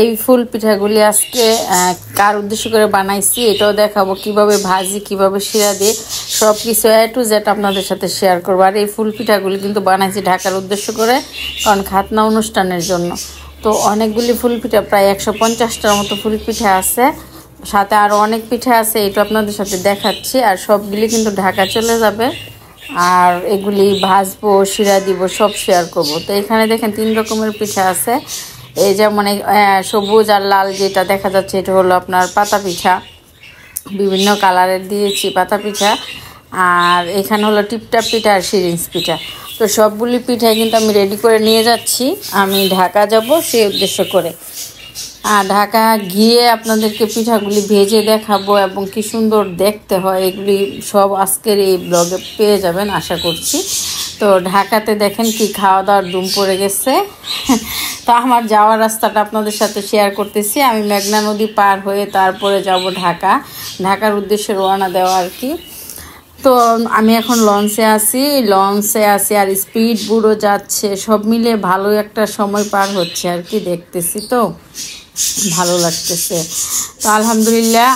এই ফুল পিঠাগুলি আজকে কার উদ্দেশ্য করে বানাইছি এটাও দেখাবো, কিভাবে ভাজি, কিভাবে শিরা দিয়ে সব কিছু A to Z আপনাদের সাথে শেয়ার করবো। আর এই ফুল পিঠাগুলি কিন্তু বানাইছি ঢাকার উদ্দেশ্য করে, কারণ খাতনা অনুষ্ঠানের জন্য। তো অনেকগুলি ফুল পিঠা, প্রায় 150টার মতো ফুল পিঠা আছে, সাথে আরও অনেক পিঠা আছে, এটা আপনাদের সাথে দেখাচ্ছি। আর সবগুলি কিন্তু ঢাকা চলে যাবে, আর এগুলি ভাজবো, শিরা দিব, সব শেয়ার করব। তো এখানে দেখেন 3 রকমের পিঠা আছে। এই যেমন সবুজ আর লাল যেটা দেখা যাচ্ছে এটা হলো আপনার পাতা পিঠা, বিভিন্ন কালারের দিয়েছি পাতা পিঠা। আর এখানে হলো টিপটাপ পিঠা আর সিরিঞ্জ পিঠা। তো সবগুলি পিঠাই কিন্তু আমি রেডি করে নিয়ে যাচ্ছি, আমি ঢাকা যাব সেই উদ্দেশ্য করে। আর ঢাকা গিয়ে আপনাদেরকে পিঠাগুলি ভেজে দেখাবো এবং কি সুন্দর দেখতে হয়, এগুলি সব আজকের এই ব্লগে পেয়ে যাবেন আশা করছি। তো ঢাকাতে দেখেন কি খাওয়া দাওয়ার ধুম পড়ে গেছে। তো আমার যাওয়ার রাস্তাটা আপনাদের সাথে শেয়ার করতেছি। আমি মেঘনা নদী পার হয়ে তারপরে যাব ঢাকার উদ্দেশ্যে রওনা দেওয়া আর কি। তো আমি এখন লঞ্চে আছি আর স্পিড বুড়ো যাচ্ছে, সব মিলে ভালো একটা সময় পার হচ্ছে আর কি, দেখতেছি তো ভালো লাগতেছে। তো আলহামদুলিল্লাহ,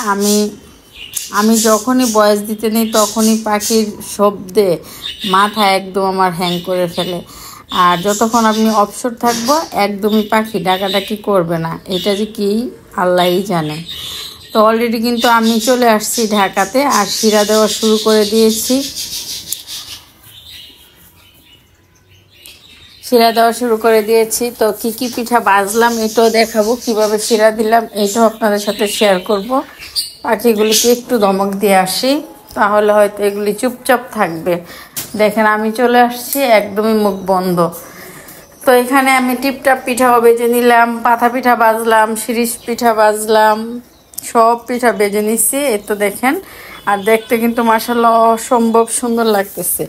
আমি যখনই ভয়েস দিতে নেই তখনই পাখির শব্দে মাথা একদম আমার হ্যাং করে ফেলে। আর যতক্ষণ আপনি অবসর থাকবো একদমই পাখি ডাকাডাকি করবে না, এটা যে কি আল্লাহই জানে। তো অলরেডি কিন্তু আমি চলে আসছি ঢাকাতে, আর শিরা দেওয়া শুরু করে দিয়েছি। তো কি কি পিঠা বাজলাম এটাও দেখাবো, কিভাবে শিরা দিলাম এটাও আপনাদের সাথে শেয়ার করব। পাখিগুলিকে একটু ধমক দিয়ে আসি, তাহলে হয়তো এগুলি চুপচাপ থাকবে। দেখেন আমি চলে আসছি, একদমই মুখ বন্ধ। তো এখানে আমি টিপটাপ পিঠাও বেজে নিলাম, পাতা পিঠা বাজলাম, শিরিষ পিঠা বাজলাম, সব পিঠা বেজে নিচ্ছি। এই তো দেখেন, আর দেখতে কিন্তু মাশাআল্লাহ অসম্ভব সুন্দর লাগতেছে,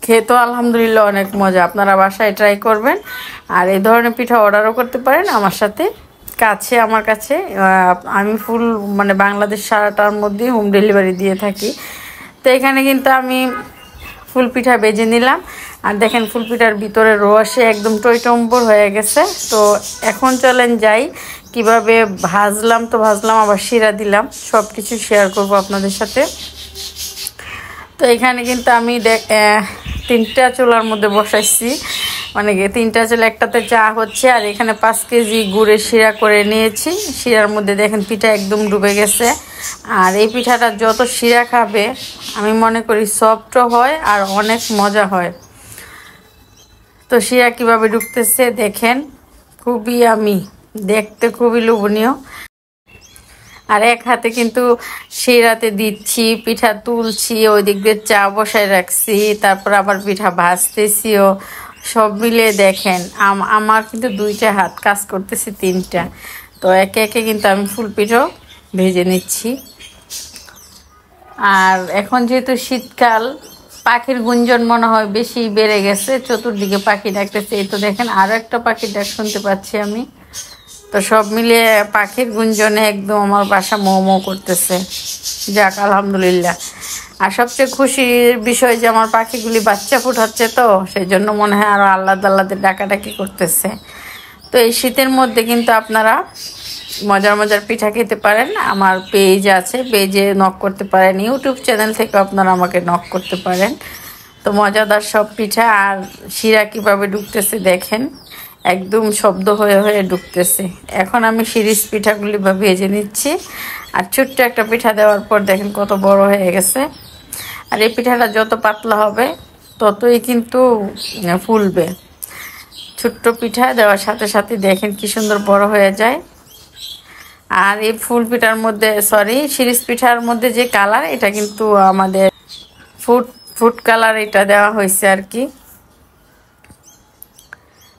খেতেও আলহামদুলিল্লাহ অনেক মজা। আপনারা বাসায় ট্রাই করবেন, আর এই ধরনের পিঠা অর্ডারও করতে পারেন আমার সাথে। আমার কাছে আমি ফুল বাংলাদেশ সারাটার মধ্যে হোম ডেলিভারি দিয়ে থাকি। তো এখানে কিন্তু আমি ফুল পিঠা বেজে নিলাম, আর দেখেন ফুল পিঠার ভিতরে রসে একদম টইটম্বর হয়ে গেছে। তো এখন চলেন যাই, কিভাবে ভাজলাম আবার শিরা দিলাম, সব কিছু শেয়ার করব আপনাদের সাথে। তো এখানে কিন্তু আমি 3টা চুলার মধ্যে বসাইছি, 3টা চুলা, একটাতে চা হচ্ছে, আর এখানে 5 কেজি গুড়ের শিরা করে নিয়েছি। শিরার মধ্যে দেখেন পিঠা একদম ডুবে গেছে। আর এই পিঠাটা যত শিরা খাবে আমি মনে করি সফটও হয় আর অনেক মজা হয়। তো শিরা কিভাবে ডুবতেছে দেখেন, দেখতে খুবই লোভনীয়। আর এক হাতে কিন্তু শিরাতে দিচ্ছি, পিঠা তুলছি, ওই দিক দিয়ে চা বসায় রাখছি, তারপর আবার পিঠা ভাজতেছিও, সব মিলে দেখেন আমার কিন্তু 2টা হাত কাজ করতেছে, 3টা। তো একে একে কিন্তু আমি ফুল পিঠাও ভেজে নিচ্ছি। আর এখন যেহেতু শীতকাল, পাখির গুঞ্জন মনে হয় বেশি বেড়ে গেছে, চতুর্দিকে পাখি ডাকতেছে। এই তো দেখেন আরও একটা পাখির ডাক শুনতে পাচ্ছি আমি। তো সব মিলিয়ে পাখির গুঞ্জনে একদম আমার বাসা মো করতেছে। যাক আলহামদুলিল্লাহ। আর সবচেয়ে খুশির বিষয় যে আমার পাখিগুলি বাচ্চা ফুটাচ্ছে, তো সেই জন্য মনে হয় আরও আল্লাহদের ডাকাডাকি করতেছে। তো এই শীতের মধ্যে কিন্তু আপনারা মজার পিঠা খেতে পারেন। আমার পেজ আছে, পেজে নক করতে পারেন, ইউটিউব চ্যানেল থেকে আপনারা আমাকে নক করতে পারেন। তো মজাদার সব পিঠা। আর শিরা কীভাবে ডুবতেছে দেখেন, একদম শব্দ হয়ে ডুবতেছে। এখন আমি শিরিষ পিঠাগুলি ভেজে নিচ্ছি। আর ছোট্ট একটা পিঠা দেওয়ার পর দেখেন কত বড় হয়ে গেছে। আর এই পিঠাটা যত পাতলা হবে ততই কিন্তু ফুলবে। ছোট্ট পিঠা দেওয়ার সাথে সাথে দেখেন কি সুন্দর বড় হয়ে যায়। আর এই শিরিষ পিঠার মধ্যে যে কালার, এটা কিন্তু আমাদের ফুড কালার এটা দেওয়া হয়েছে আর কি।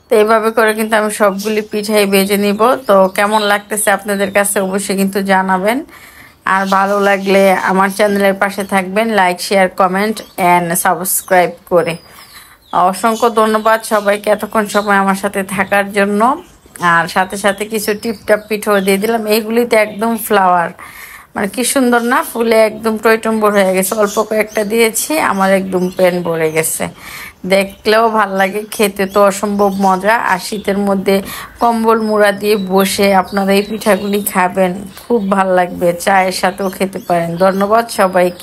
তো এইভাবে করে কিন্তু আমি সবগুলি পিঠাই ভেজে নিব। তো কেমন লাগতেছে আপনাদের কাছে অবশ্যই কিন্তু জানাবেন। আর ভালো লাগলে আমার চ্যানেলের পাশে থাকবেন, like, share, comment and subscribe করে। অসংখ্য ধন্যবাদ সবাইকে এতক্ষণ সময় আমার সাথে থাকার জন্য। আর সাথে সাথে কিছু টিপটাপ পিঠাও দিয়ে দিলাম, এইগুলিতে একদম ফ্লাওয়ার, মানে কি সুন্দর না, ফুলে একদম টইটম্বর হয়ে গেছে। অল্প কয়েকটা দিয়েছি, আমার একদম প্যান ভরে গেছে। দেখলেও ভাল লাগে, খেতে তো অসম্ভব মজা। আর শীতের মধ্যে কম্বল মুড়া দিয়ে বসে আপনারা এই পিঠাগুলি খাবেন, খুব ভাল লাগবে। চায়ের সাথেও খেতে পারেন। ধন্যবাদ সবাইকে।